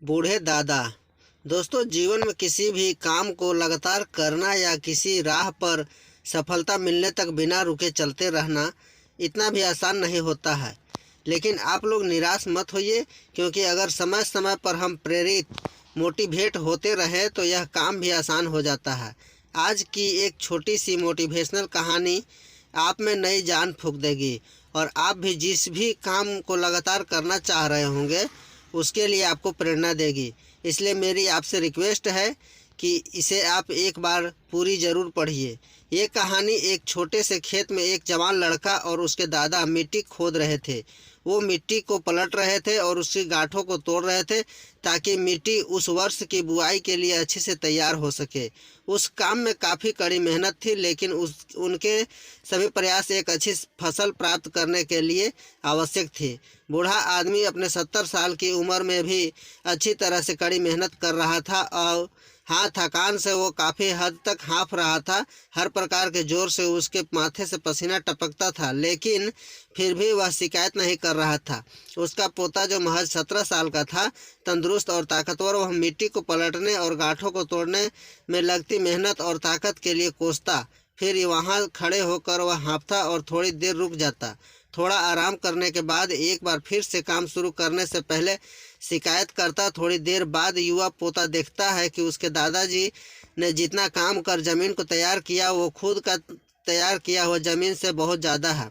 बूढ़े दादा। दोस्तों, जीवन में किसी भी काम को लगातार करना या किसी राह पर सफलता मिलने तक बिना रुके चलते रहना इतना भी आसान नहीं होता है। लेकिन आप लोग निराश मत होइए, क्योंकि अगर समय समय पर हम प्रेरित मोटिवेट होते रहे तो यह काम भी आसान हो जाता है। आज की एक छोटी सी मोटिवेशनल कहानी आप में नई जान फूंक देगी और आप भी जिस भी काम को लगातार करना चाह रहे होंगे उसके लिए आपको प्रेरणा देगी। इसलिए मेरी आपसे रिक्वेस्ट है कि इसे आप एक बार पूरी ज़रूर पढ़िए। ये कहानी एक छोटे से खेत में एक जवान लड़का और उसके दादा मिट्टी खोद रहे थे। वो मिट्टी को पलट रहे थे और उसकी गांठों को तोड़ रहे थे ताकि मिट्टी उस वर्ष की बुआई के लिए अच्छे से तैयार हो सके। उस काम में काफ़ी कड़ी मेहनत थी, लेकिन उनके सभी प्रयास एक अच्छी फसल प्राप्त करने के लिए आवश्यक थे। बूढ़ा आदमी अपने 70 साल की उम्र में भी अच्छी तरह से कड़ी मेहनत कर रहा था और हाँ, थकान से वो काफ़ी हद तक हाँफ रहा था। हर प्रकार के जोर से उसके माथे से पसीना टपकता था, लेकिन फिर भी वह शिकायत नहीं कर रहा था। उसका पोता जो महज 17 साल का था, तंदुरुस्त और ताकतवर, वह मिट्टी को पलटने और गांठों को तोड़ने में लगती मेहनत और ताकत के लिए कोसता। फिर वहाँ खड़े होकर वह हाँफता और थोड़ी देर रुक जाता। थोड़ा आराम करने के बाद एक बार फिर से काम शुरू करने से पहले शिकायत करता। थोड़ी देर बाद युवा पोता देखता है कि उसके दादाजी ने जितना काम कर ज़मीन को तैयार किया, वो खुद का तैयार किया हुआ ज़मीन से बहुत ज़्यादा है।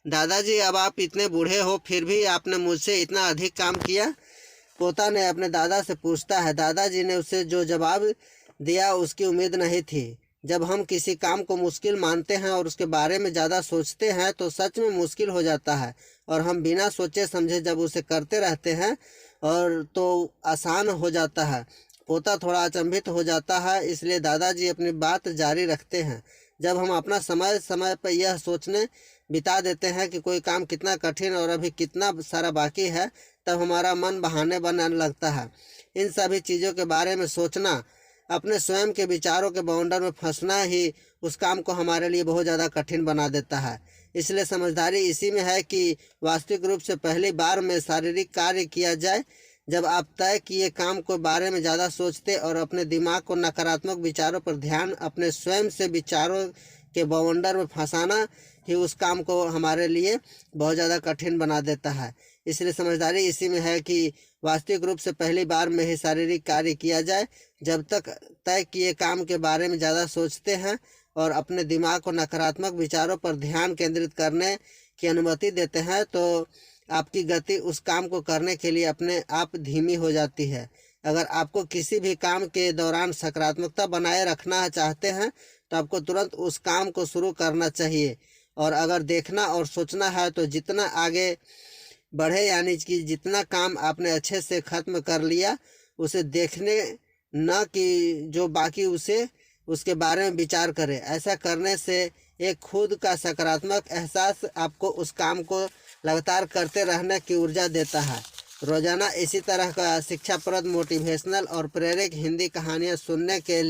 दादाजी, अब आप इतने बूढ़े हो, फिर भी आपने मुझसे इतना अधिक काम किया? पोता ने अपने दादा से पूछता है। दादाजी ने उसे जो जवाब दिया उसकी उम्मीद नहीं थी। जब हम किसी काम को मुश्किल मानते हैं और उसके बारे में ज़्यादा सोचते हैं तो सच में मुश्किल हो जाता है, और हम बिना सोचे समझे जब उसे करते रहते हैं और तो आसान हो जाता है। पोता थोड़ा अचंभित हो जाता है, इसलिए दादाजी अपनी बात जारी रखते हैं। जब हम अपना समय समय पर यह सोचने बिता देते हैं कि कोई काम कितना कठिन और अभी कितना सारा बाकी है, तब हमारा मन बहाने बनाने लगता है। इन सभी चीज़ों के बारे में सोचना, अपने स्वयं के विचारों के बाउंडर में फंसना ही उस काम को हमारे लिए बहुत ज़्यादा कठिन बना देता है। इसलिए समझदारी इसी में है कि वास्तविक रूप से पहली बार में शारीरिक कार्य किया जाए। जब आप तय किए काम के बारे में ज़्यादा सोचते और अपने दिमाग को नकारात्मक विचारों पर ध्यान अपने स्वयं से विचारों के बाउंडर में फंसाना ही उस काम को हमारे लिए बहुत ज़्यादा कठिन बना देता है। इसलिए समझदारी इसी में है कि वास्तविक रूप से पहली बार में ही शारीरिक कार्य किया जाए। जब तक तय किए काम के बारे में ज़्यादा सोचते हैं और अपने दिमाग को नकारात्मक विचारों पर ध्यान केंद्रित करने की अनुमति देते हैं, तो आपकी गति उस काम को करने के लिए अपने आप धीमी हो जाती है। अगर आपको किसी भी काम के दौरान सकारात्मकता बनाए रखना चाहते हैं तो आपको तुरंत उस काम को शुरू करना चाहिए। और अगर देखना और सोचना है तो जितना आगे बढ़े, यानी कि जितना काम आपने अच्छे से ख़त्म कर लिया उसे देखने, न कि जो बाकी उसे उसके बारे में विचार करें। ऐसा करने से एक खुद का सकारात्मक एहसास आपको उस काम को लगातार करते रहने की ऊर्जा देता है। रोज़ाना इसी तरह का शिक्षाप्रद, मोटिवेशनल और प्रेरक हिंदी कहानियाँ सुनने के